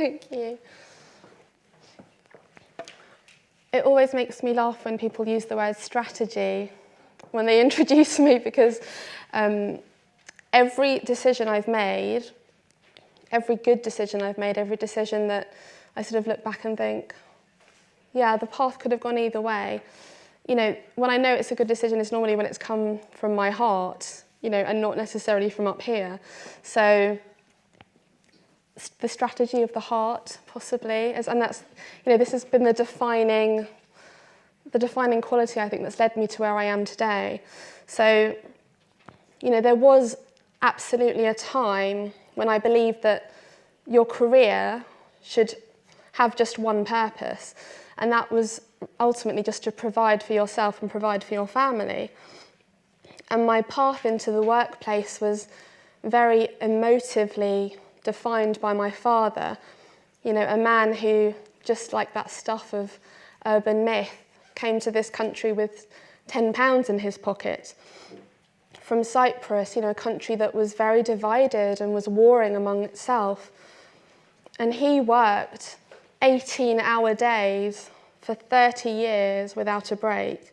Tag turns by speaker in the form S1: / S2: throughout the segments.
S1: Thank you. It always makes me laugh when people use the word strategy when they introduce me, because every decision I've made, every good decision I've made, every decision that I sort of look back and think, yeah, the path could have gone either way. You know, when I know it's a good decision, it's normally when it's come from my heart, you know, and not necessarily from up here. So the strategy of the heart, possibly, and that's, you know, this has been the defining quality, I think, that's led me to where I am today. So, you know, there was absolutely a time when I believed that your career should have just one purpose, and that was ultimately just to provide for yourself and provide for your family. And my path into the workplace was very emotively defined by my father, you know, a man who, just like that stuff of urban myth, came to this country with £10 in his pocket from Cyprus, you know, a country that was very divided and was warring among itself. And he worked 18-hour days for 30 years without a break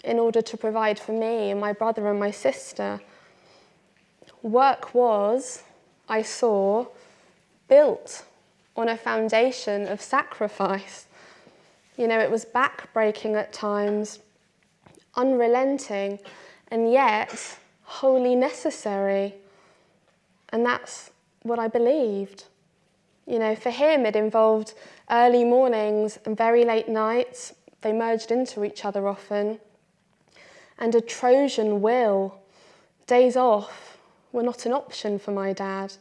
S1: in order to provide for me and my brother and my sister. Work was, I saw, built on a foundation of sacrifice. You know, it was back-breaking at times, unrelenting, and yet wholly necessary. And that's what I believed. You know, for him it involved early mornings and very late nights. They merged into each other often. And a Trojan will. Days off were not an option for my dad.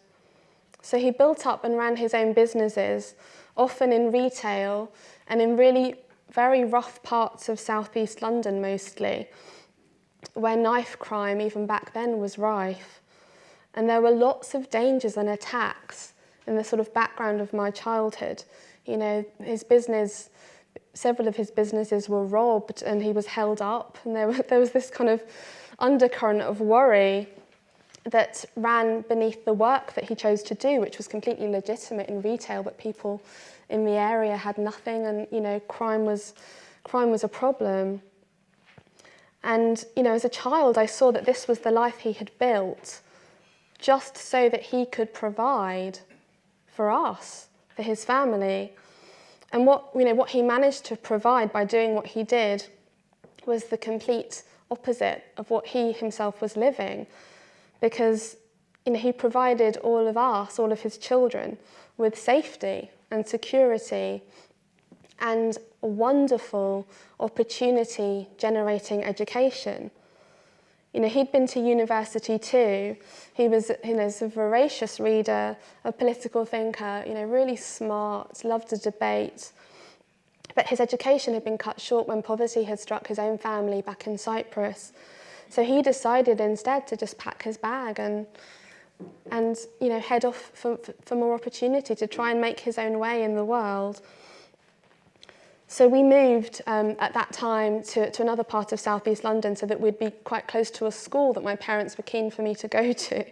S1: So he built up and ran his own businesses, often in retail and in really very rough parts of southeast London mostly, where knife crime even back then was rife. And there were lots of dangers and attacks in the sort of background of my childhood. You know, his business, several of his businesses were robbed and he was held up, and there was this kind of undercurrent of worry that ran beneath the work that he chose to do, which was completely legitimate in retail, but people in the area had nothing, and, you know, crime was a problem. And, you know, as a child, I saw that this was the life he had built just so that he could provide for us, for his family. And what he managed to provide by doing what he did was the complete opposite of what he himself was living, because, you know, he provided all of us, all of his children, with safety and security and a wonderful opportunity generating education. You know, he'd been to university too. He was, you know, a voracious reader, a political thinker, you know, really smart, loved to debate. But his education had been cut short when poverty had struck his own family back in Cyprus. So he decided instead to just pack his bag and you know, head off for more opportunity, to try and make his own way in the world. So we moved at that time to another part of southeast London so that we'd be quite close to a school that my parents were keen for me to go to.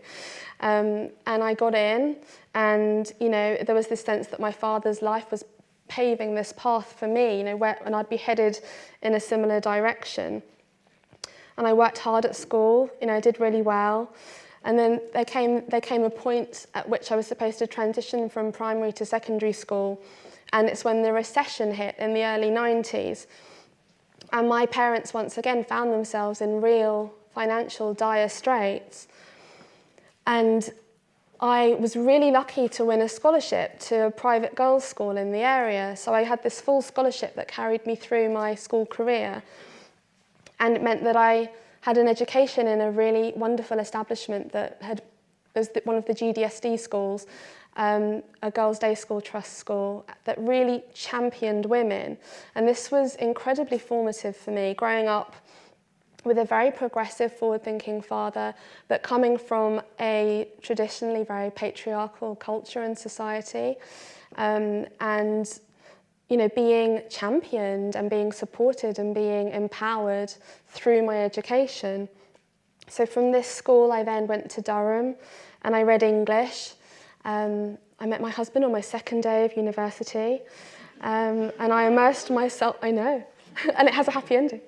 S1: And I got in, and, you know, there was this sense that my father's life was paving this path for me, you know, and I'd be headed in a similar direction. And I worked hard at school, you know, I did really well. And then there came a point at which I was supposed to transition from primary to secondary school, and it's when the recession hit in the early 90s. And my parents once again found themselves in real financial dire straits. And I was really lucky to win a scholarship to a private girls' school in the area. So I had this full scholarship that carried me through my school career. And it meant that I had an education in a really wonderful establishment that was one of the GDSD schools, a Girls' Day School Trust school that really championed women. And this was incredibly formative for me, growing up with a very progressive, forward-thinking father, but coming from a traditionally very patriarchal culture and society, and, you know, being championed and being supported and being empowered through my education. So from this school, I then went to Durham and I read English. I met my husband on my second day of university, and I immersed myself, I know, and it has a happy ending,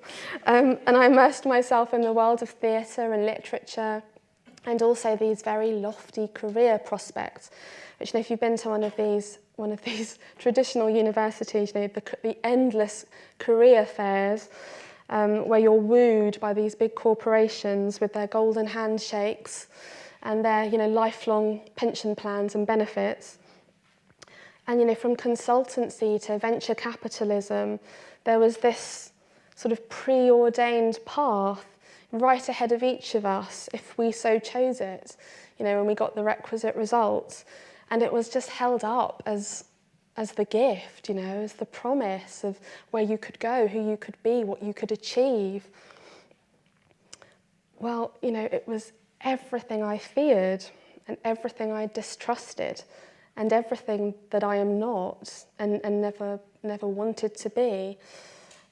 S1: and I immersed myself in the world of theatre and literature, and also these very lofty career prospects, which, if you've been to one of these traditional universities, the endless career fairs, where you're wooed by these big corporations with their golden handshakes and their lifelong pension plans and benefits. And from consultancy to venture capitalism, there was this sort of preordained path right ahead of each of us if we so chose it, when we got the requisite results. And it was just held up as the gift, as the promise of where you could go, who you could be, what you could achieve. Well, it was everything I feared and everything I distrusted and everything that I am not and never wanted to be.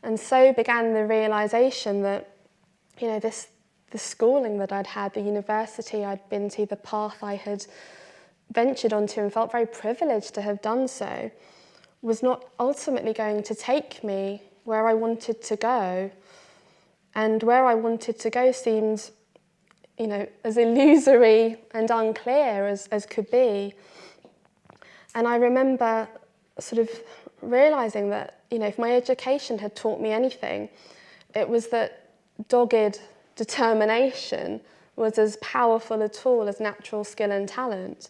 S1: And so began the realization that, the schooling that I'd had, the university I'd been to, the path I had ventured onto and felt very privileged to have done so, was not ultimately going to take me where I wanted to go. And where I wanted to go seemed, as illusory and unclear as could be. And I remember sort of realising that, if my education had taught me anything, it was that dogged determination was as powerful a tool as natural skill and talent.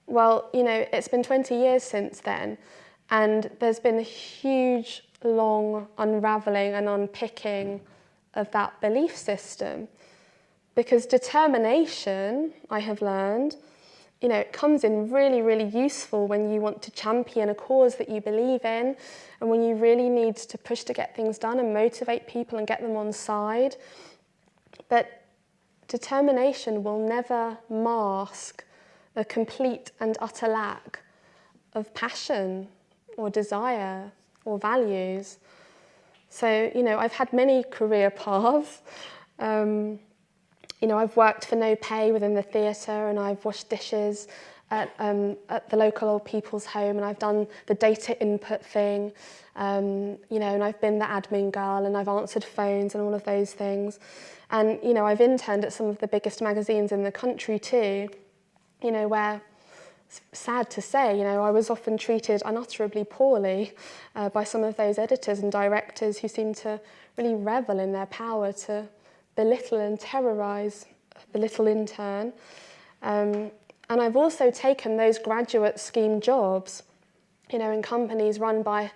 S1: Well, it's been 20 years since then, and there's been a huge, long unravelling and unpicking of that belief system. Because determination, I have learned, it comes in really, really useful when you want to champion a cause that you believe in, and when you really need to push to get things done and motivate people and get them on side. But determination will never mask a complete and utter lack of passion or desire or values. So, I've had many career paths. I've worked for no pay within the theatre, and I've washed dishes at the local old people's home, and I've done the data input thing, and I've been the admin girl, and I've answered phones and all of those things. And, I've interned at some of the biggest magazines in the country too, where, sad to say, I was often treated unutterably poorly by some of those editors and directors who seemed to really revel in their power to belittle and terrorise the little intern. And I've also taken those graduate scheme jobs, in companies run by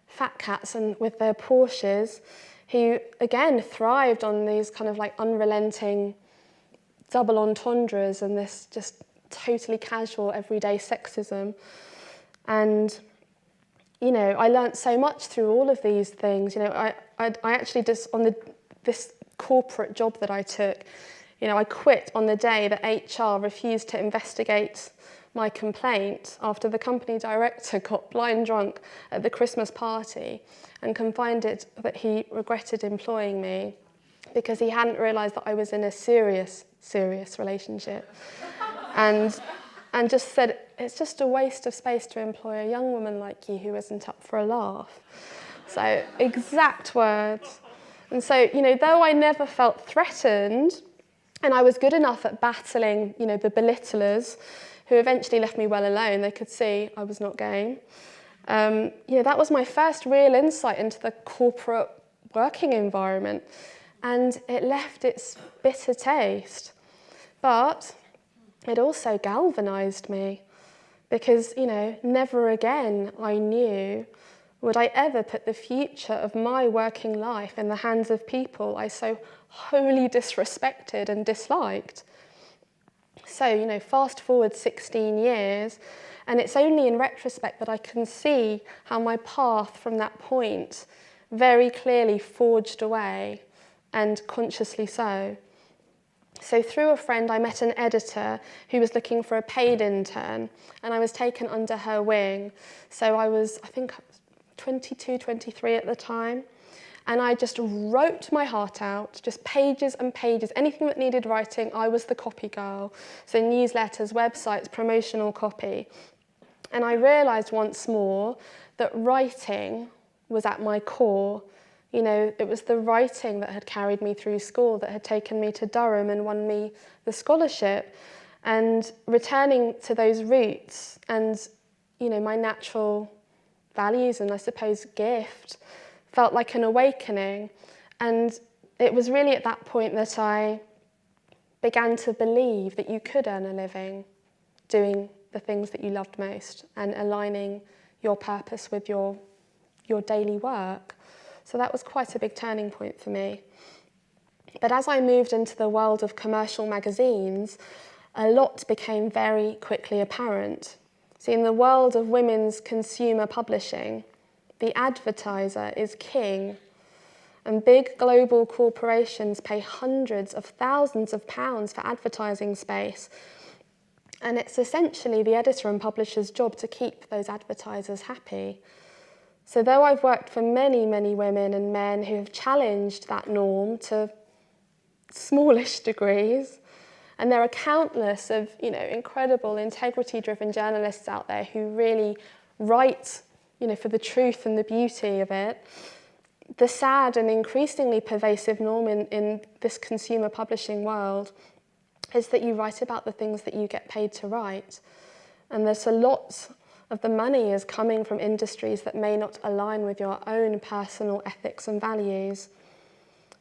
S1: fat cats and with their Porsches, who, again, thrived on these kind of unrelenting double entendres and this just totally casual everyday sexism. And I learnt so much through all of these things. I actually just on this corporate job that I took, I quit on the day that HR refused to investigate my complaint after the company director got blind drunk at the Christmas party and confided that he regretted employing me because he hadn't realised that I was in a serious relationship. And just said, it's just a waste of space to employ a young woman like you who isn't up for a laugh. So, exact words. And so, though I never felt threatened, and I was good enough at battling, the belittlers, who eventually left me well alone, they could see I was not game. That was my first real insight into the corporate working environment, and it left its bitter taste. But it also galvanised me because, never again I knew would I ever put the future of my working life in the hands of people I so wholly disrespected and disliked. So, fast forward 16 years, and it's only in retrospect that I can see how my path from that point very clearly forged away, and consciously so. So through a friend, I met an editor who was looking for a paid intern, and I was taken under her wing. So I was 22, 23 at the time. And I just wrote my heart out, just pages and pages. Anything that needed writing, I was the copy girl. So newsletters, websites, promotional copy. And I realised once more that writing was at my core. You know, it was the writing that had carried me through school, that had taken me to Durham and won me the scholarship. And returning to those roots and, you know, my natural values and I suppose gift felt like an awakening. And it was really at that point that I began to believe that you could earn a living doing the things that you loved most and aligning your purpose with your daily work. So that was quite a big turning point for me. But as I moved into the world of commercial magazines, a lot became very quickly apparent. See, in the world of women's consumer publishing, the advertiser is king, and big global corporations pay hundreds of thousands of pounds for advertising space. And it's essentially the editor and publisher's job to keep those advertisers happy. So though I've worked for many, many women and men who have challenged that norm to smallish degrees, and there are countless of, you know, incredible integrity-driven journalists out there who really write, you know, for the truth and the beauty of it, the sad and increasingly pervasive norm in this consumer publishing world is that you write about the things that you get paid to write. And there's a lot of the money is coming from industries that may not align with your own personal ethics and values.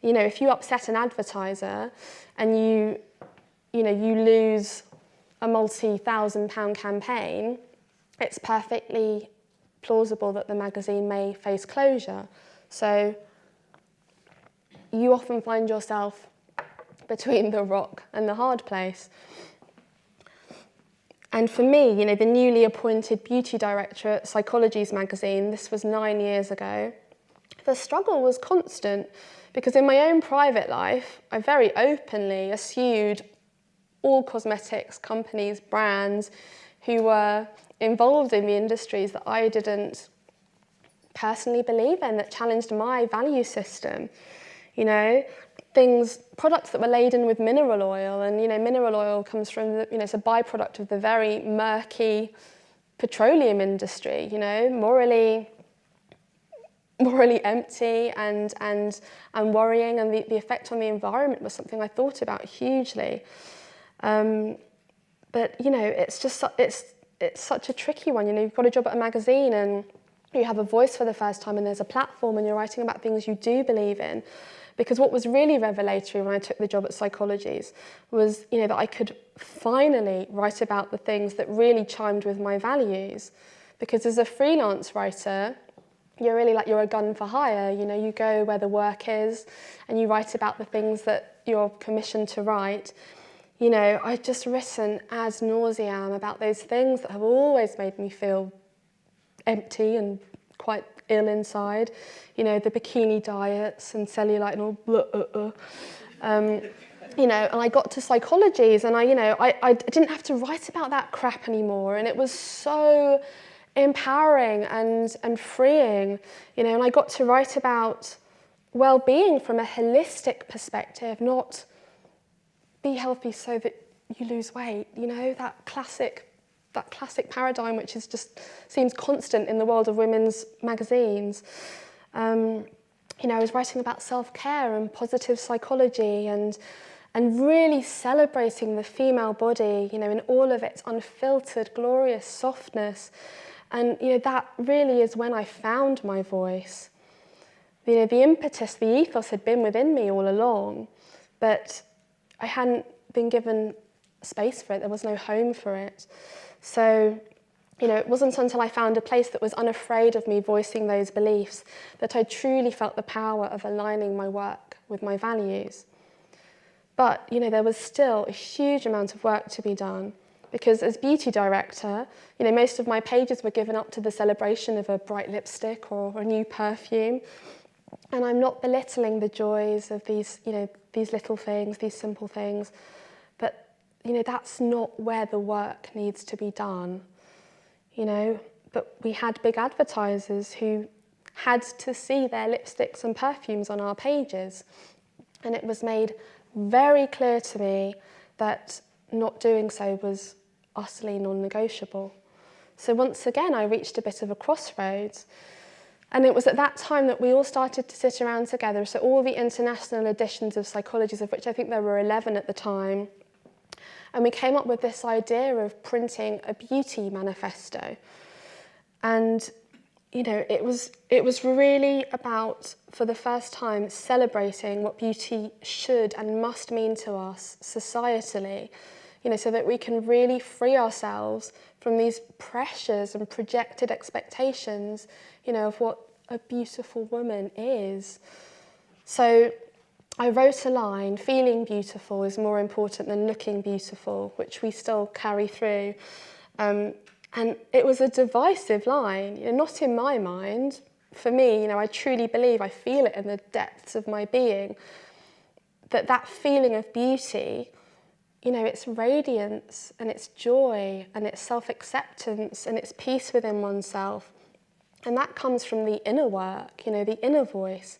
S1: You know, if you upset an advertiser and you lose a multi-thousand-pound campaign, it's perfectly plausible that the magazine may face closure. So you often find yourself between the rock and the hard place. And for me, you know, the newly appointed beauty director at Psychologies magazine, this was 9 years ago, the struggle was constant because in my own private life, I very openly eschewed all cosmetics companies, brands who were involved in the industries that I didn't personally believe in, that challenged my value system. You know, products that were laden with mineral oil, and, you know, mineral oil comes from, it's a byproduct of the very murky petroleum industry, you know, morally empty and worrying, and the effect on the environment was something I thought about hugely. But, you know, it's such a tricky one. You know, you've got a job at a magazine and you have a voice for the first time and there's a platform and you're writing about things you do believe in. Because what was really revelatory when I took the job at Psychologies was, you know, that I could finally write about the things that really chimed with my values. Because as a freelance writer, you're really like, you're a gun for hire. You know, you go where the work is and you write about the things that you're commissioned to write. You know, I've just written ad nauseam about those things that have always made me feel empty and quite ill inside. You know, the bikini diets and cellulite and all you know, and I got to Psychologies and I didn't have to write about that crap anymore, and it was so empowering and freeing, you know, and I got to write about well-being from a holistic perspective, not be healthy so that you lose weight, you know, that classic paradigm which is just seems constant in the world of women's magazines. You know, I was writing about self-care and positive psychology and really celebrating the female body, you know, in all of its unfiltered, glorious softness. And, you know, that really is when I found my voice. You know, the impetus, the ethos had been within me all along, but I hadn't been given space for it. There was no home for it. So, you know, it wasn't until I found a place that was unafraid of me voicing those beliefs that I truly felt the power of aligning my work with my values. But, you know, there was still a huge amount of work to be done because as beauty director, you know, most of my pages were given up to the celebration of a bright lipstick or a new perfume. And I'm not belittling the joys of these, you know, these little things, these simple things, but, you know, that's not where the work needs to be done, you know. But we had big advertisers who had to see their lipsticks and perfumes on our pages. And it was made very clear to me that not doing so was utterly non-negotiable. So once again, I reached a bit of a crossroads. And it was at that time that we all started to sit around together. So all the international editions of Psychologies, of which I think there were 11 at the time. And we came up with this idea of printing a beauty manifesto. And, you know, it was really about, for the first time, celebrating what beauty should and must mean to us societally, you know, so that we can really free ourselves from these pressures and projected expectations, you know, of what a beautiful woman is. So I wrote a line, feeling beautiful is more important than looking beautiful, which we still carry through. And it was a divisive line, you know, not in my mind. For me, you know, I truly believe, I feel it in the depths of my being, that feeling of beauty, you know, it's radiance and it's joy and it's self-acceptance and it's peace within oneself. And that comes from the inner work, you know, the inner voice.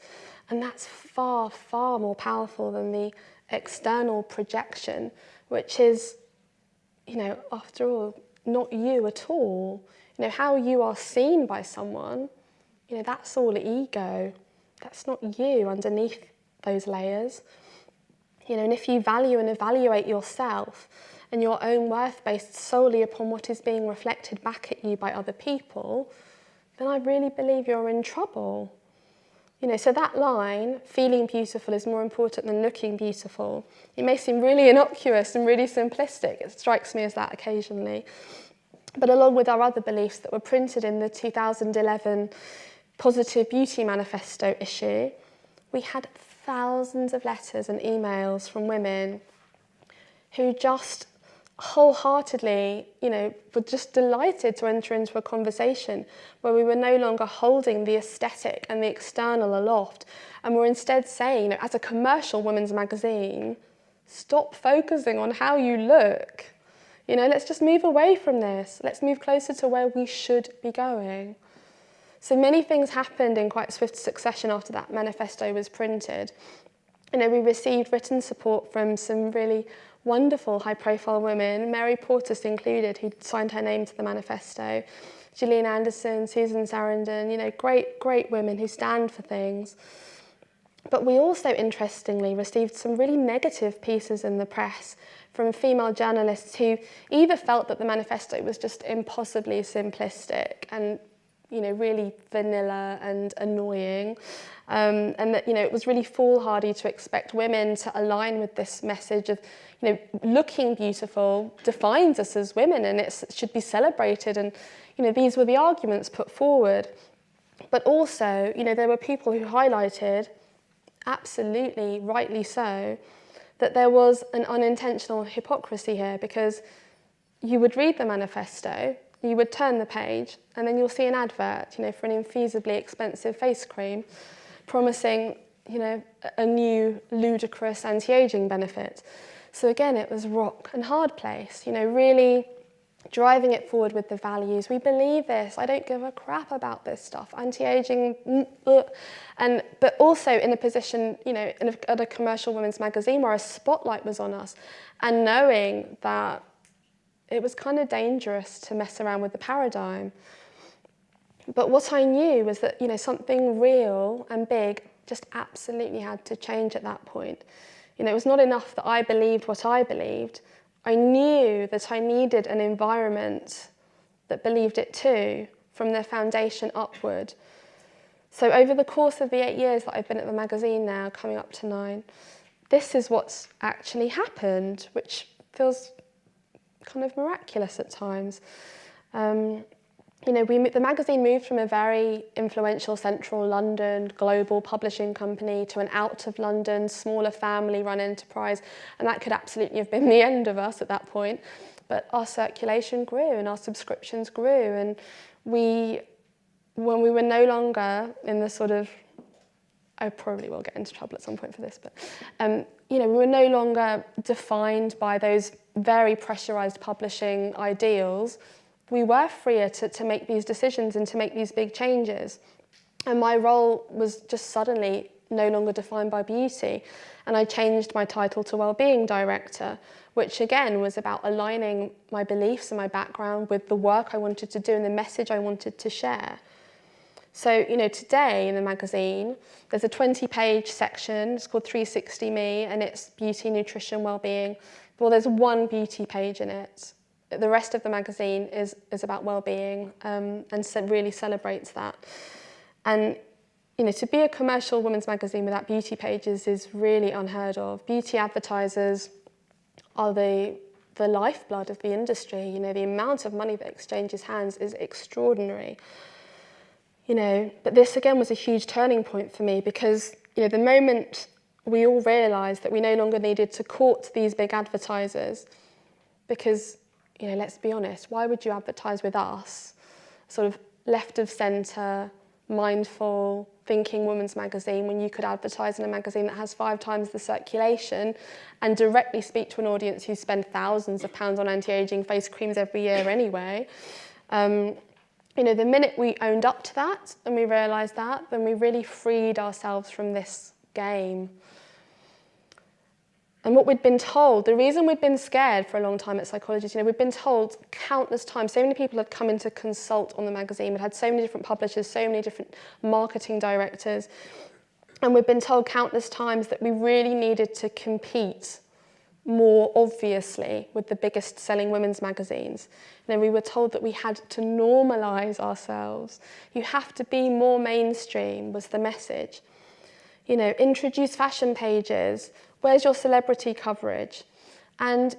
S1: And that's far, far more powerful than the external projection, which is, you know, after all, not you at all. You know, how you are seen by someone, you know, that's all ego. That's not you underneath those layers. You know, and if you value and evaluate yourself and your own worth based solely upon what is being reflected back at you by other people, then I really believe you're in trouble. You know, so that line, feeling beautiful is more important than looking beautiful, it may seem really innocuous and really simplistic. It strikes me as that occasionally. But along with our other beliefs that were printed in the 2011 Positive Beauty Manifesto issue, we had thousands of letters and emails from women who just wholeheartedly, you know, were just delighted to enter into a conversation where we were no longer holding the aesthetic and the external aloft, and were instead saying, you know, as a commercial women's magazine, stop focusing on how you look. You know, let's just move away from this. Let's move closer to where we should be going. So many things happened in quite swift succession after that manifesto was printed. You know, we received written support from some really wonderful high-profile women, Mary Portas included, who signed her name to the manifesto, Gillian Anderson, Susan Sarandon, you know, great women who stand for things. But we also, interestingly, received some really negative pieces in the press from female journalists who either felt that the manifesto was just impossibly simplistic and, you know, really vanilla and annoying, and that, you know, it was really foolhardy to expect women to align with this message of, you know, looking beautiful defines us as women and it should be celebrated, and, you know, these were the arguments put forward. But also, you know, there were people who highlighted, absolutely rightly so, that there was an unintentional hypocrisy here, because you would read the manifesto, you would turn the page, and then you'll see an advert, you know, for an infeasibly expensive face cream, promising, you know, a new ludicrous anti-aging benefit. So again, it was rock and hard place, you know, really driving it forward with the values. We believe this. I don't give a crap about this stuff. Anti-aging, but also in a position, you know, at a commercial women's magazine where a spotlight was on us, and knowing that it was kind of dangerous to mess around with the paradigm. But what I knew was that, you know, something real and big just absolutely had to change at that point. You know, it was not enough that I believed what I believed. I knew that I needed an environment that believed it too, from their foundation upward. So over the course of the 8 years that I've been at the magazine now, coming up to 9, this is what's actually happened, which feels kind of miraculous at times. You know, the magazine moved from a very influential central London global publishing company to an out of London, smaller family-run enterprise, and that could absolutely have been the end of us at that point. But our circulation grew and our subscriptions grew, and when we were no longer in the sort of, I probably will get into trouble at some point for this, but you know, we were no longer defined by those very pressurized publishing ideals. We were freer to make these decisions and to make these big changes. And my role was just suddenly no longer defined by beauty. And I changed my title to Wellbeing Director, which again was about aligning my beliefs and my background with the work I wanted to do and the message I wanted to share. So, today in the magazine, there's a 20-page section, it's called 360 Me, and it's beauty, nutrition, well-being. Well, there's one beauty page in it. The rest of the magazine is about well-being, and really celebrates that. And, to be a commercial women's magazine without beauty pages is really unheard of. Beauty advertisers are the lifeblood of the industry. The amount of money that exchanges hands is extraordinary. But this again was a huge turning point for me because, the moment we all realised that we no longer needed to court these big advertisers, because, let's be honest, why would you advertise with us, sort of left of centre, mindful, thinking women's magazine, when you could advertise in a magazine that has 5 times the circulation and directly speak to an audience who spend thousands of pounds on anti-aging face creams every year anyway. The minute we owned up to that and we realised that, then we really freed ourselves from this game. And what we'd been told, the reason we'd been scared for a long time at Psychologist, we'd been told countless times, so many people had come in to consult on the magazine, we'd had so many different publishers, so many different marketing directors, and we'd been told countless times that we really needed to compete more obviously with the biggest selling women's magazines. We were told that we had to normalise ourselves. You have to be more mainstream was the message. Introduce fashion pages. Where's your celebrity coverage? And,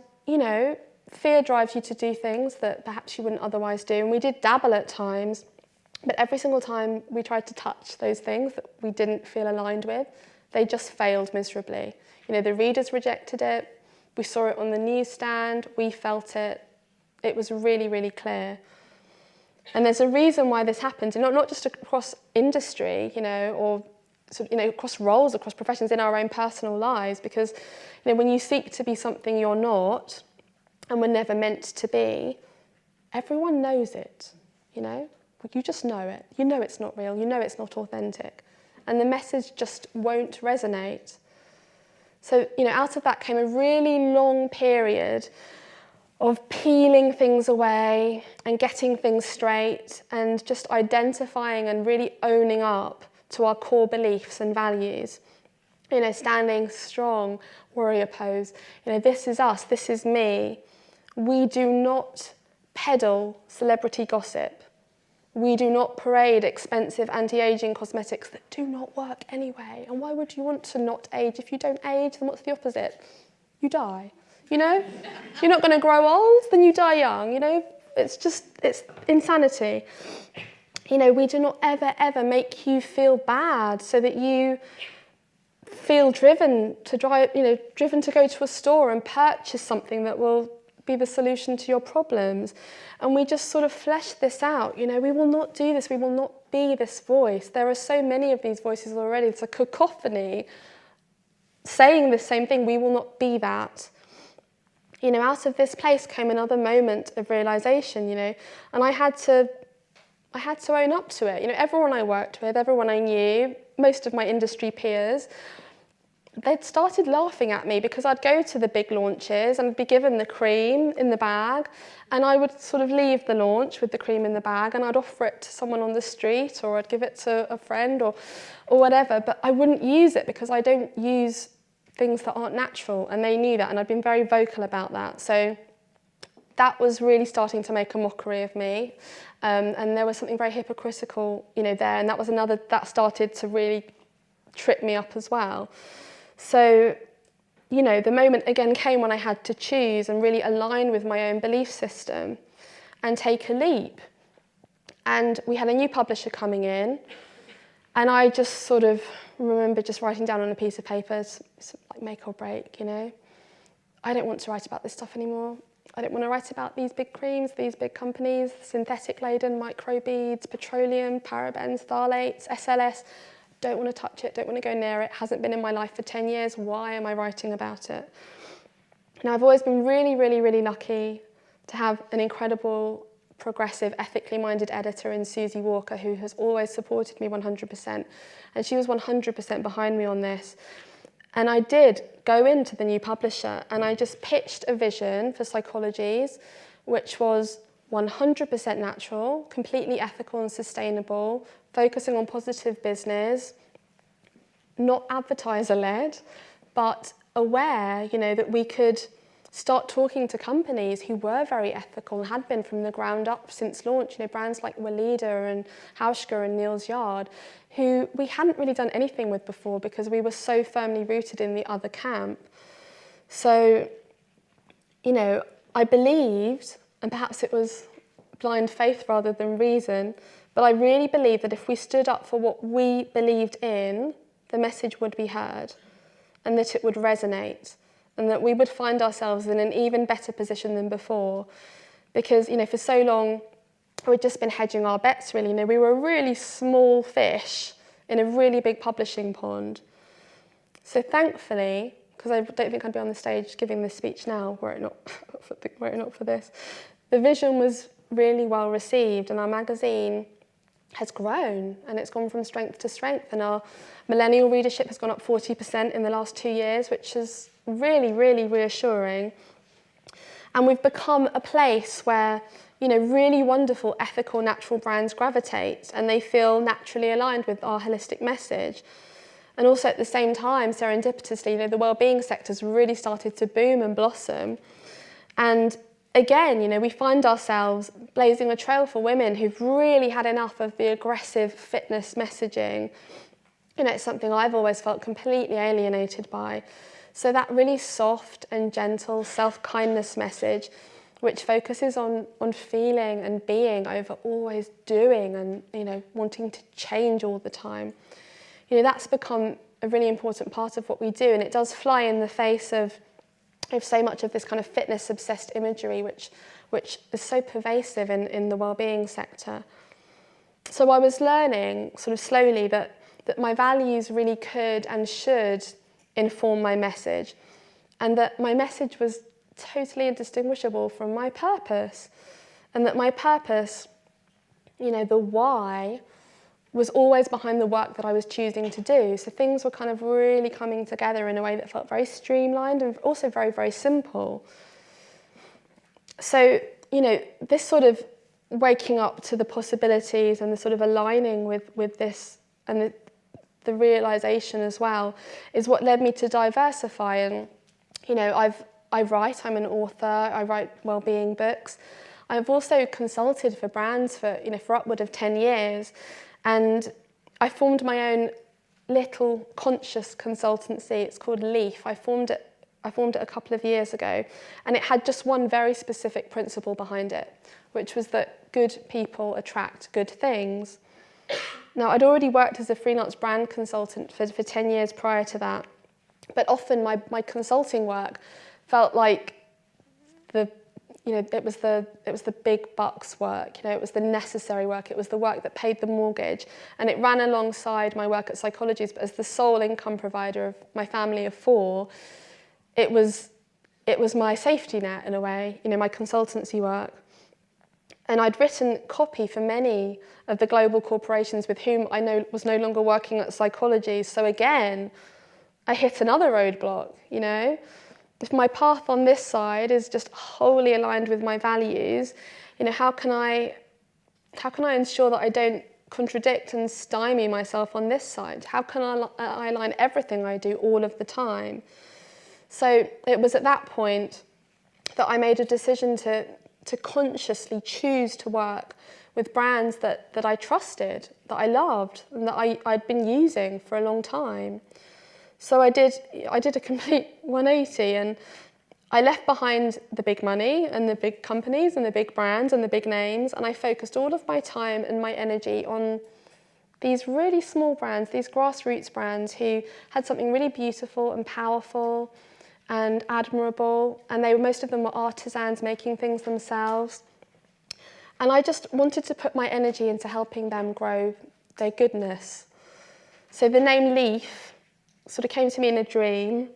S1: fear drives you to do things that perhaps you wouldn't otherwise do. And we did dabble at times, but every single time we tried to touch those things that we didn't feel aligned with, they just failed miserably. The readers rejected it. We saw it on the newsstand, we felt it. It was really, really clear. And there's a reason why this happened, and not just across industry, or across roles, across professions in our own personal lives, because when you seek to be something you're not, and were never meant to be, everyone knows it, You just know it. You know it's not real, you know it's not authentic. And the message just won't resonate. So, out of that came a really long period of peeling things away and getting things straight and just identifying and really owning up to our core beliefs and values. Standing strong, warrior pose. This is us, this is me. We do not peddle celebrity gossip. We do not parade expensive anti-aging cosmetics that do not work anyway. And why would you want to not age? If you don't age, then what's the opposite? You die, You're not going to grow old, then you die young, It's insanity. We do not ever make you feel bad so that you feel driven to go to a store and purchase something that will be the solution to your problems. And we just sort of flesh this out. We will not do this. We will not be this voice. There are so many of these voices already. It's a cacophony saying the same thing. We will not be that. Out of this place came another moment of realisation, and I had to own up to it. Everyone I worked with, everyone I knew, most of my industry peers, they'd started laughing at me because I'd go to the big launches and I'd be given the cream in the bag, and I would sort of leave the launch with the cream in the bag and I'd offer it to someone on the street, or I'd give it to a friend or whatever, but I wouldn't use it because I don't use things that aren't natural, and they knew that, and I'd been very vocal about that. So that was really starting to make a mockery of me, and there was something very hypocritical, there, and that started to really trip me up as well. So, the moment again came when I had to choose and really align with my own belief system and take a leap. And we had a new publisher coming in, and I just sort of remember just writing down on a piece of paper, it's like make or break, I don't want to write about this stuff anymore. I don't want to write about these big creams, these big companies, synthetic laden, microbeads, petroleum, parabens, phthalates, SLS. Don't want to touch it, don't want to go near it, hasn't been in my life for 10 years, why am I writing about it? Now, I've always been really, really, really lucky to have an incredible progressive, ethically minded editor in Susie Walker, who has always supported me 100%. And she was 100% behind me on this. And I did go into the new publisher and I just pitched a vision for Psychologies, which was 100% natural, completely ethical and sustainable, focusing on positive business, not advertiser-led, but aware, that we could start talking to companies who were very ethical and had been from the ground up since launch, brands like Weleda and Hauschka and Niels Yard, who we hadn't really done anything with before because we were so firmly rooted in the other camp. So, I believed, and perhaps it was blind faith rather than reason, but I really believed that if we stood up for what we believed in, the message would be heard and that it would resonate and that we would find ourselves in an even better position than before. Because, for so long, we'd just been hedging our bets, really. We were a really small fish in a really big publishing pond. So thankfully, because I don't think I'd be on the stage giving this speech now, were it not for this, the vision was really well received and our magazine has grown and it's gone from strength to strength, and our millennial readership has gone up 40% in the last 2 years, which is really, really reassuring. And we've become a place where, really wonderful, ethical, natural brands gravitate and they feel naturally aligned with our holistic message. And also at the same time, serendipitously, the wellbeing sector's really started to boom and blossom. And again, we find ourselves blazing a trail for women who've really had enough of the aggressive fitness messaging. It's something I've always felt completely alienated by. So that really soft and gentle self-kindness message, which focuses on feeling and being over always doing and, wanting to change all the time. That's become a really important part of what we do, and it does fly in the face of so much of this kind of fitness-obsessed imagery, which is so pervasive in the wellbeing sector. So I was learning sort of slowly that my values really could and should inform my message, and that my message was totally indistinguishable from my purpose, and that my purpose, the why, was always behind the work that I was choosing to do. So things were kind of really coming together in a way that felt very streamlined and also very, very simple. So, this sort of waking up to the possibilities and the sort of aligning with this and the realisation as well is what led me to diversify. And, I write, I'm an author, I write wellbeing books. I've also consulted for brands for upward of 10 years. And I formed my own little conscious consultancy. It's called Leaf. I formed it a couple of years ago, and it had just one very specific principle behind it, which was that good people attract good things. Now, I'd already worked as a freelance brand consultant for 10 years prior to that, but often my consulting work felt like it was the big bucks work, it was the necessary work, it was the work that paid the mortgage, and it ran alongside my work at Psychologies. But as the sole income provider of my family of 4, it was my safety net in a way, my consultancy work. And I'd written copy for many of the global corporations with whom I was no longer working at Psychologies. So again, I hit another roadblock, If my path on this side is just wholly aligned with my values, how can I ensure that I don't contradict and stymie myself on this side? How can I align everything I do all of the time? So it was at that point that I made a decision to consciously choose to work with brands that I trusted, that I loved, and that I'd been using for a long time. So I did a complete 180, and I left behind the big money and the big companies and the big brands and the big names, and I focused all of my time and my energy on these really small brands, these grassroots brands who had something really beautiful and powerful and admirable, and most of them were artisans making things themselves. And I just wanted to put my energy into helping them grow their goodness. So the name Leaf sort of came to me in a dream,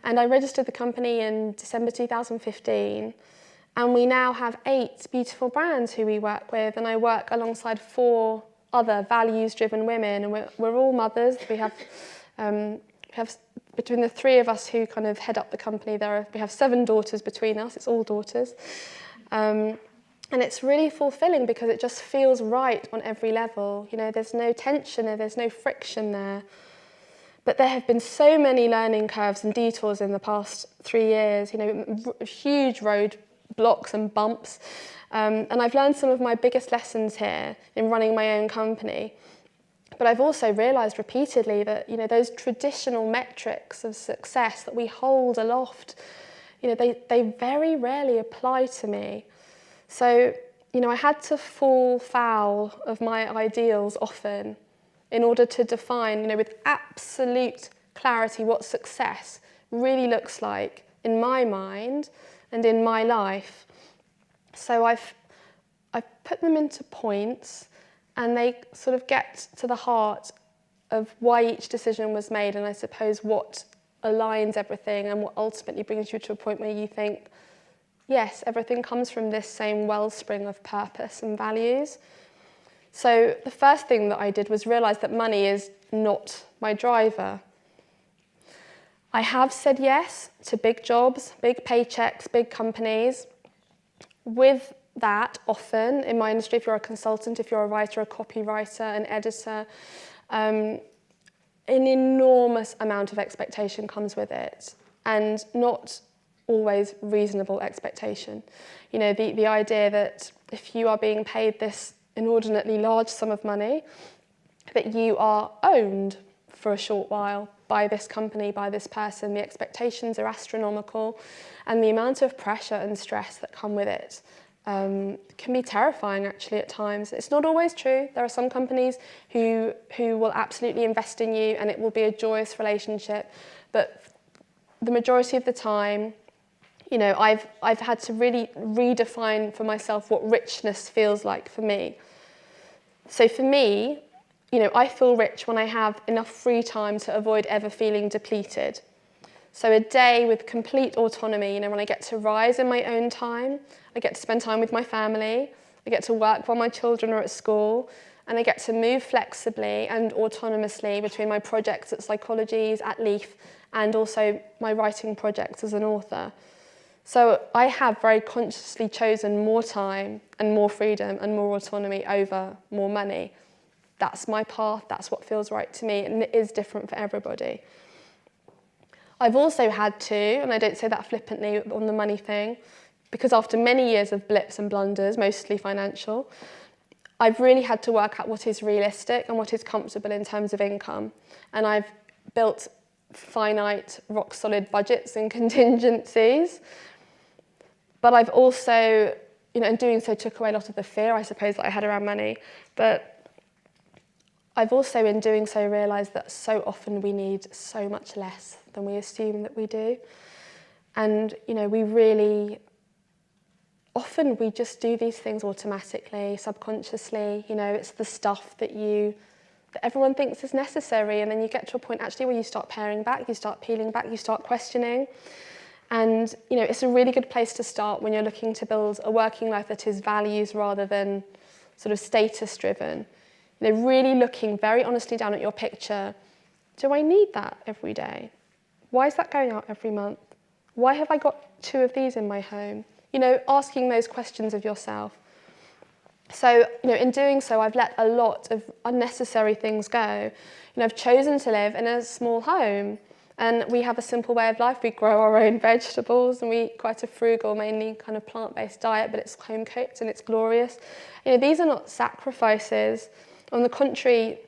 S1: and I registered the company in December 2015. And we now have 8 beautiful brands who we work with, and I work alongside 4 other values-driven women, and we're all mothers. We have between the 3 of us who kind of head up the company, we have 7 daughters between us. It's all daughters. And it's really fulfilling because it just feels right on every level. You know, there's no tension there, there's no friction there. But there have been so many learning curves and detours in the past 3 years, you know, huge road blocks and bumps. And I've learned some of my biggest lessons here in running my own company. But I've also realised repeatedly that, you know, those traditional metrics of success that we hold aloft, you know, they very rarely apply to me. So, you know, I had to fall foul of my ideals often in order to define, you know, with absolute clarity what success really looks like in my mind and in my life. So I've put them into points, and they sort of get to the heart of why each decision was made, and I suppose what aligns everything and what ultimately brings you to a point where you think, yes, everything comes from this same wellspring of purpose and values. So the first thing that I did was realise that money is not my driver. I have said yes to big jobs, big paychecks, big companies. With that, often in my industry, if you're a consultant, if you're a writer, a copywriter, an editor, an enormous amount of expectation comes with it, and not always reasonable expectation. You know, the idea that if you are being paid this inordinately large sum of money, that you are owned for a short while by this company, by this person. The expectations are astronomical, and the amount of pressure and stress that come with it can be terrifying actually at times. It's not always true. There are some companies who will absolutely invest in you and it will be a joyous relationship, but the majority of the time, you know, I've had to really redefine for myself what richness feels like for me. So for me, you know, I feel rich when I have enough free time to avoid ever feeling depleted. So a day with complete autonomy, you know, when I get to rise in my own time, I get to spend time with my family, I get to work while my children are at school, and I get to move flexibly and autonomously between my projects at Psychologies, at Leaf, and also my writing projects as an author. So I have very consciously chosen more time and more freedom and more autonomy over more money. That's my path, that's what feels right to me, and it is different for everybody. I've also had to, and I don't say that flippantly on the money thing, because after many years of blips and blunders, mostly financial, I've really had to work out what is realistic and what is comfortable in terms of income. And I've built finite, rock-solid budgets and contingencies. But I've also, you know, and doing so took away a lot of the fear, I suppose, that I had around money. But I've also, in doing so, realised that so often we need so much less than we assume that we do. And, you know, often we just do these things automatically, subconsciously. You know, it's the stuff that everyone thinks is necessary, and then you get to a point actually where you start paring back, you start peeling back, you start questioning. And, you know, it's a really good place to start when you're looking to build a working life that is values rather than sort of status driven. You know, really looking very honestly down at your picture. Do I need that every day? Why is that going out every month? Why have I got 2 of these in my home? You know, asking those questions of yourself. So, you know, in doing so, I've let a lot of unnecessary things go. You know, I've chosen to live in a small home, and we have a simple way of life. We grow our own vegetables, and we eat quite a frugal, mainly kind of plant-based diet, but it's home cooked and it's glorious. You know, these are not sacrifices. On the contrary,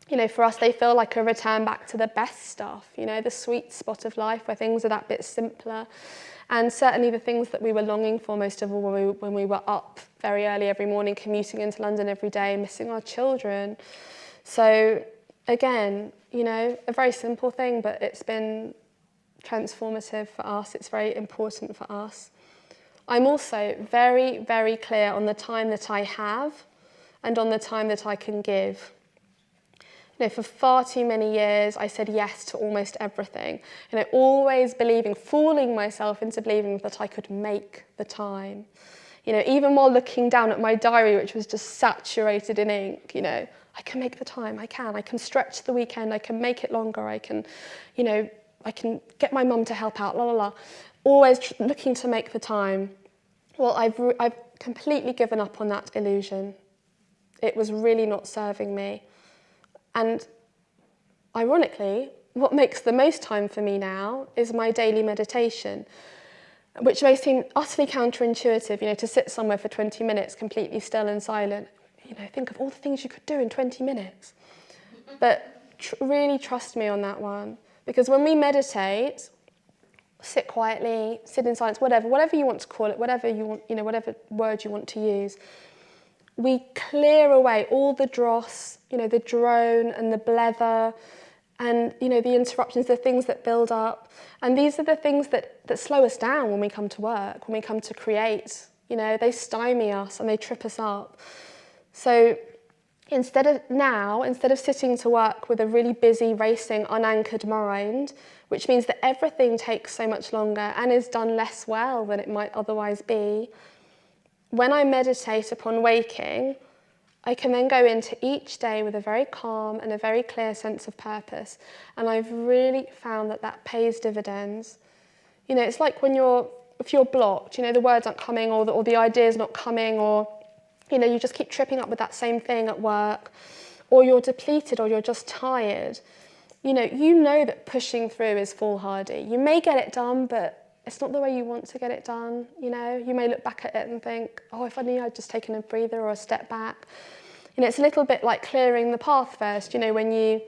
S1: you know, for us, they feel like a return back to the best stuff, you know, the sweet spot of life where things are that bit simpler. And certainly the things that we were longing for most of all when we were up very early every morning, commuting into London every day, missing our children. So again, you know, a very simple thing, but it's been transformative for us. It's very important for us. I'm also very, very clear on the time that I have and on the time that I can give. For far too many years, I said yes to almost everything. Always believing, fooling myself into believing that I could make the time. Even while looking down at my diary, which was just saturated in ink, I can make the time, I can stretch the weekend, I can make it longer, I can get my mum to help out, la la la. Always looking to make the time. Well, I've completely given up on that illusion. It was really not serving me. And ironically, what makes the most time for me now is my daily meditation, which may seem utterly counterintuitive, to sit somewhere for 20 minutes completely still and silent. Think of all the things you could do in 20 minutes. But really trust me on that one, because when we meditate, sit quietly, sit in silence, whatever you want to call it, whatever you want, whatever word you want to use, we clear away all the dross, the drone and the blether and, the interruptions, the things that build up. And these are the things that slow us down when we come to work, when we come to create. They stymie us and they trip us up. So instead of sitting to work with a really busy, racing, unanchored mind, which means that everything takes so much longer and is done less well than it might otherwise be, when I meditate upon waking, I can then go into each day with a very calm and a very clear sense of purpose. And I've really found that pays dividends. It's like if you're blocked, the words aren't coming or the idea's not coming, or, you just keep tripping up with that same thing at work, or you're depleted or you're just tired. You know that pushing through is foolhardy. You may get it done, but it's not the way you want to get it done. You may look back at it and think, oh, if only I'd just taken a breather or a step back. It's a little bit like clearing the path first, when you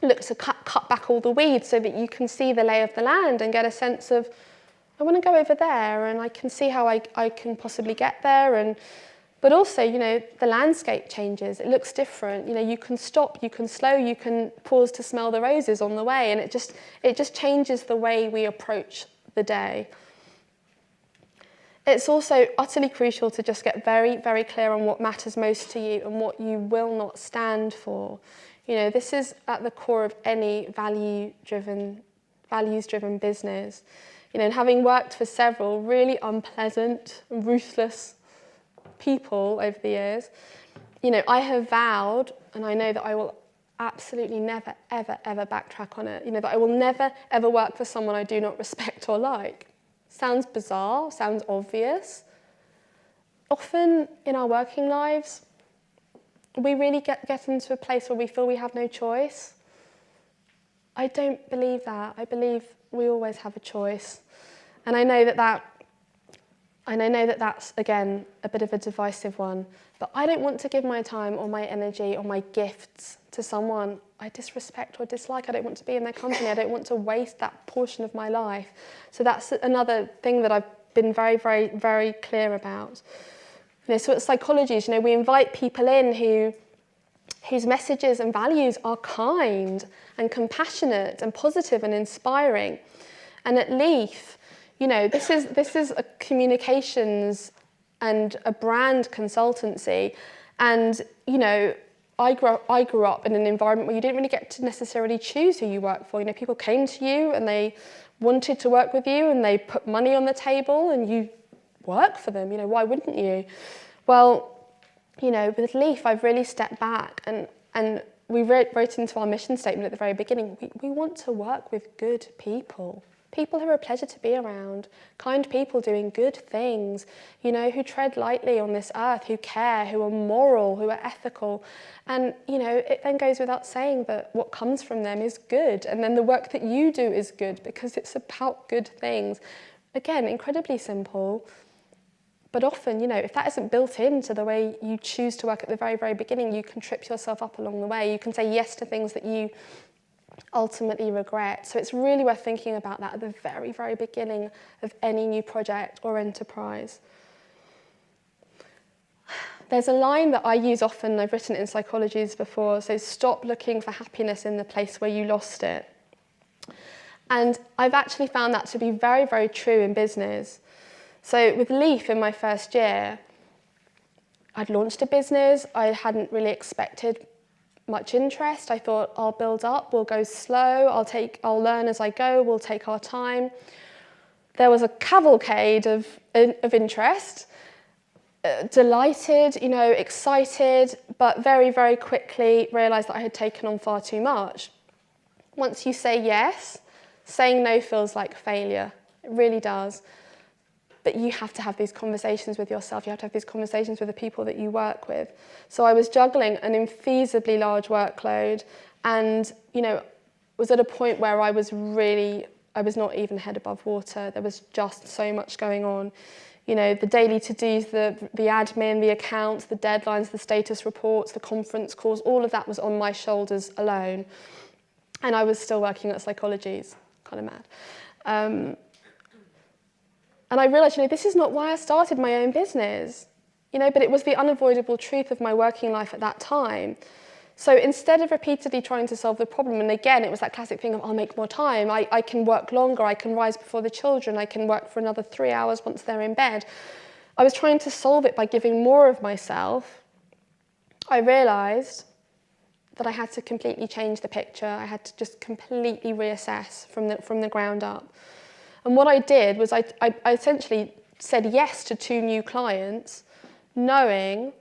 S1: look to cut back all the weeds so that you can see the lay of the land and get a sense of, I want to go over there and I can see how I can possibly get there. But also, the landscape changes, it looks different. You can stop, you can slow, you can pause to smell the roses on the way, and it just changes the way we approach the day. It's also utterly crucial to just get very, very clear on what matters most to you and what you will not stand for. This is at the core of any values-driven business. And having worked for several really unpleasant, ruthless people over the years, I have vowed, and I know that I will absolutely never, ever, ever backtrack on it, that I will never, ever work for someone I do not respect or like. Sounds bizarre, sounds obvious. Often in our working lives, we really get into a place where we feel we have no choice. I don't believe that. I believe we always have a choice. And I know that that's, again, a bit of a divisive one, but I don't want to give my time or my energy or my gifts to someone I disrespect or dislike. I don't want to be in their company. I don't want to waste that portion of my life. So that's another thing that I've been very, very, very clear about. So at Psychologies, we invite people in whose messages and values are kind and compassionate and positive and inspiring. And at Leaf, this is a communications and a brand consultancy, and I grew up in an environment where you didn't really get to necessarily choose who you work for. People came to you and they wanted to work with you and they put money on the table and you work for them. Why wouldn't you? Well, with Leaf, I've really stepped back and we wrote into our mission statement at the very beginning, we want to work with good people. People who are a pleasure to be around, kind people doing good things, who tread lightly on this earth, who care, who are moral, who are ethical. And, it then goes without saying that what comes from them is good. And then the work that you do is good because it's about good things. Again, incredibly simple. But often, if that isn't built into the way you choose to work at the very, very beginning, you can trip yourself up along the way. You can say yes to things that you ultimately regret. So it's really worth thinking about that at the very, very beginning of any new project or enterprise. There's a line that I use often, I've written it in Psychologies before, so stop looking for happiness in the place where you lost it. And I've actually found that to be very, very true in business. So with Leaf in my first year, I'd launched a business, I hadn't really expected much interest. I thought, I'll build up, we'll go slow, I'll learn as I go, we'll take our time. There was a cavalcade of interest, delighted, excited, but very, very quickly realised that I had taken on far too much. Once you say yes, saying no feels like failure. It really does. But you have to have these conversations with yourself. You have to have these conversations with the people that you work with. So I was juggling an infeasibly large workload and, was at a point where I was not even head above water. There was just so much going on. The daily to-dos, the admin, the accounts, the deadlines, the status reports, the conference calls, all of that was on my shoulders alone. And I was still working at Psychologies, kind of mad. And I realised, this is not why I started my own business, but it was the unavoidable truth of my working life at that time. So instead of repeatedly trying to solve the problem, and again, it was that classic thing of, I'll make more time, I can work longer, I can rise before the children, I can work for another 3 hours once they're in bed. I was trying to solve it by giving more of myself. I realised that I had to completely change the picture. I had to just completely reassess from the ground up. And what I did was I essentially said yes to 2 new clients, knowing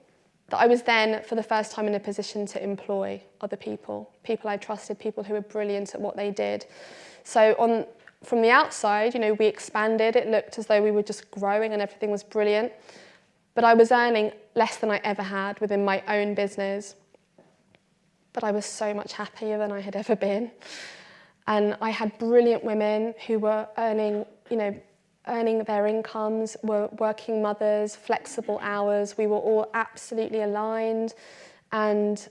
S1: that I was then, for the first time, in a position to employ other people I trusted, people who were brilliant at what they did. So from the outside, we expanded. It looked as though we were just growing and everything was brilliant. But I was earning less than I ever had within my own business. But I was so much happier than I had ever been. And I had brilliant women who were earning their incomes, were working mothers, flexible hours. We were all absolutely aligned and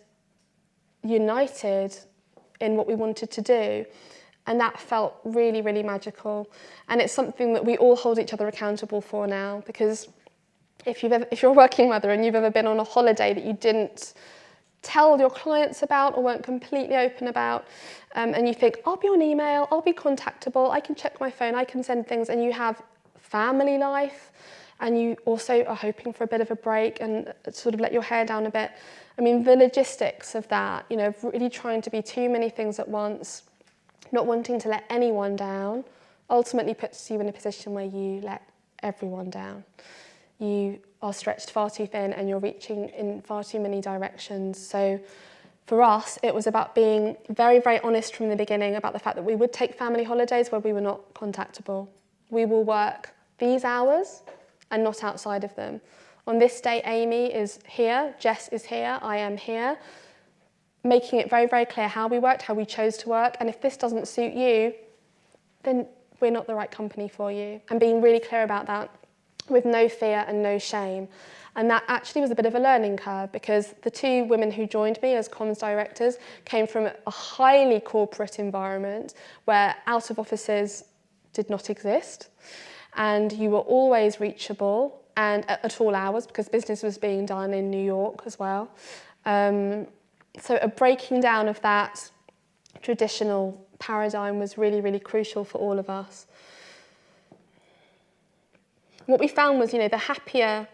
S1: united in what we wanted to do. And that felt really, really magical. And it's something that we all hold each other accountable for now, because if you're a working mother and you've ever been on a holiday that you didn't tell your clients about or weren't completely open about, and you think, I'll be on email, I'll be contactable, I can check my phone, I can send things, and you have family life, and you also are hoping for a bit of a break and sort of let your hair down a bit. I mean, the logistics of that, really trying to be too many things at once, not wanting to let anyone down, ultimately puts you in a position where you let everyone down. You are stretched far too thin and you're reaching in far too many directions. So for us, it was about being very, very honest from the beginning about the fact that we would take family holidays where we were not contactable. We will work these hours and not outside of them. On this day, Amy is here, Jess is here, I am here, making it very, very clear how we worked, how we chose to work, and if this doesn't suit you, then we're not the right company for you. And being really clear about that, with no fear and no shame. And that actually was a bit of a learning curve, because the 2 women who joined me as comms directors came from a highly corporate environment where out of offices did not exist, and you were always reachable and at all hours, because business was being done in New York as well. So a breaking down of that traditional paradigm was really, really crucial for all of us. What we found was, the happier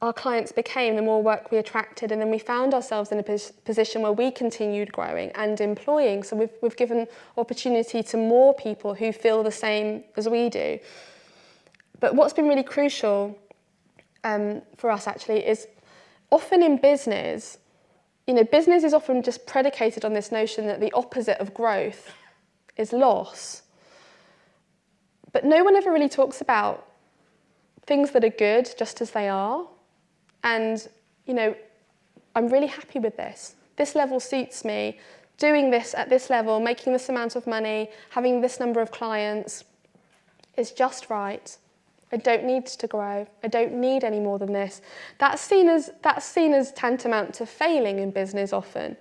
S1: our clients became, the more work we attracted, and then we found ourselves in a position where we continued growing and employing. So we've given opportunity to more people who feel the same as we do. But what's been really crucial for us actually is often in business, business is often just predicated on this notion that the opposite of growth is loss. But no one ever really talks about things that are good just as they are. And, I'm really happy with this. This level suits me. Doing this at this level, making this amount of money, having this number of clients is just right. I don't need to grow. I don't need any more than this. That's seen as tantamount to failing in business often.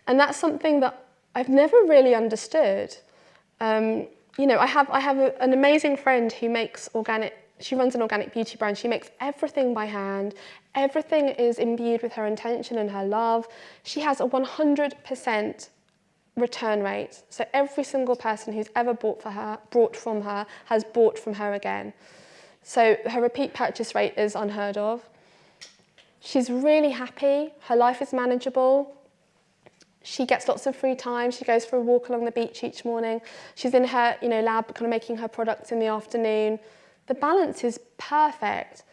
S1: And that's something that I've never really understood. I have an amazing friend who makes she runs an organic beauty brand. She makes everything by hand. Everything is imbued with her intention and her love. She has a 100% return rate. So every single person who's ever bought from her has bought from her again. So her repeat purchase rate is unheard of. She's really happy. Her life is manageable. She gets lots of free time. She goes for a walk along the beach each morning. She's in her, lab kind of making her products in the afternoon. The balance is perfect.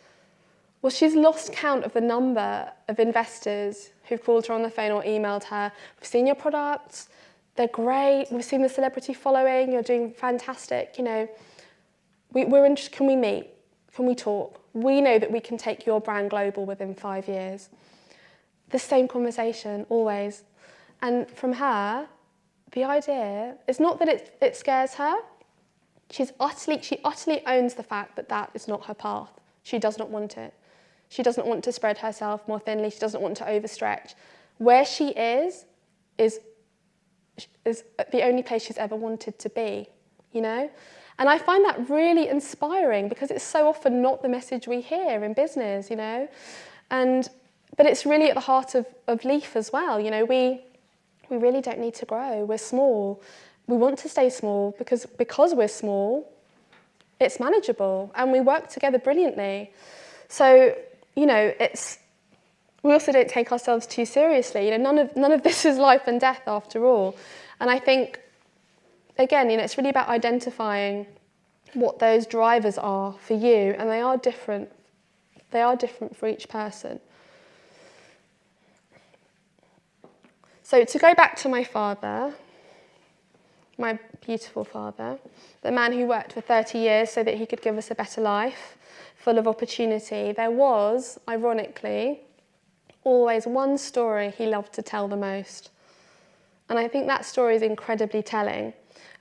S1: Well, she's lost count of the number of investors who've called her on the phone or emailed her. We've seen your products. They're great. We've seen the celebrity following. You're doing fantastic. We're interested. Can we meet? Can we talk? We know that we can take your brand global within 5 years. The same conversation, always. And from her, the idea is not that it scares her. She utterly owns the fact that that is not her path. She does not want it. She doesn't want to spread herself more thinly. She doesn't want to overstretch. Where she is the only place she's ever wanted to be, And I find that really inspiring because it's so often not the message we hear in business, But it's really at the heart of Leaf as well. We really don't need to grow. We're small. We want to stay small because we're small, it's manageable and we work together brilliantly. So, we also don't take ourselves too seriously. None of this is life and death after all. And I think, again, it's really about identifying what those drivers are for you, and they are different. They are different for each person. So to go back to my father, my beautiful father, the man who worked for 30 years so that he could give us a better life, full of opportunity, there was, ironically, always one story he loved to tell the most. And I think that story is incredibly telling.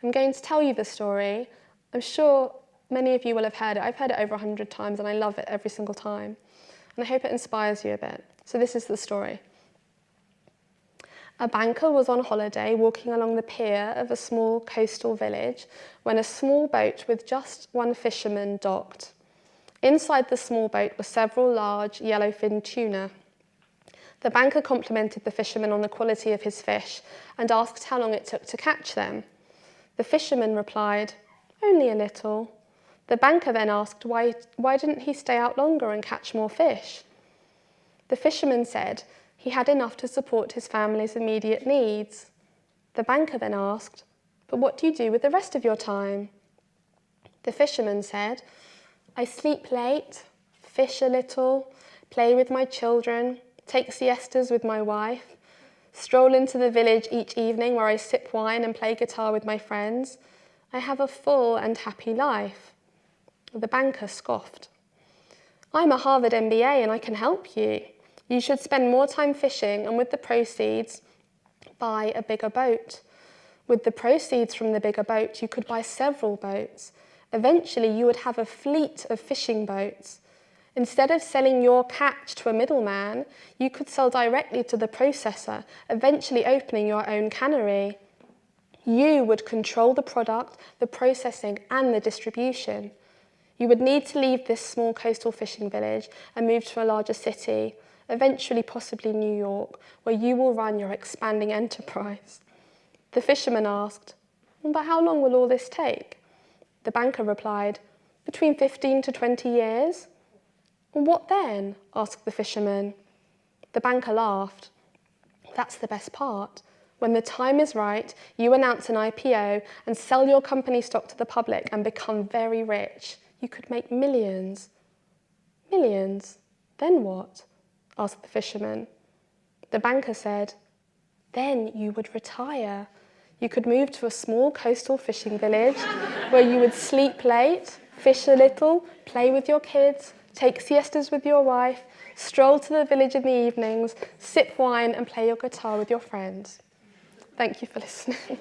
S1: I'm going to tell you the story. I'm sure many of you will have heard it. I've heard it over 100 times and I love it every single time. And I hope it inspires you a bit. So this is the story. A banker was on holiday walking along the pier of a small coastal village when a small boat with just one fisherman docked. Inside the small boat were several large yellowfin tuna. The banker complimented the fisherman on the quality of his fish and asked how long it took to catch them. The fisherman replied, "Only a little." The banker then asked why didn't he stay out longer and catch more fish? The fisherman said he had enough to support his family's immediate needs. The banker then asked, "But what do you do with the rest of your time?" The fisherman said, "I sleep late, fish a little, play with my children, take siestas with my wife, stroll into the village each evening where I sip wine and play guitar with my friends. I have a full and happy life." The banker scoffed. "I'm a Harvard MBA and I can help you. You should spend more time fishing and with the proceeds, buy a bigger boat. With the proceeds from the bigger boat, you could buy several boats. Eventually, you would have a fleet of fishing boats. Instead of selling your catch to a middleman, you could sell directly to the processor, eventually opening your own cannery. You would control the product, the processing, and the distribution. You would need to leave this small coastal fishing village and move to a larger city, eventually possibly New York, where you will run your expanding enterprise." The fisherman asked, "But how long will all this take?" The banker replied, "Between 15 to 20 years. "What then?" asked the fisherman. The banker laughed. "That's the best part. When the time is right, you announce an IPO and sell your company stock to the public and become very rich. You could make millions." "Millions? Then what?" asked the fisherman. The banker said, "Then you would retire. You could move to a small coastal fishing village where you would sleep late, fish a little, play with your kids, take siestas with your wife, stroll to the village in the evenings, sip wine and play your guitar with your friends." Thank you for listening.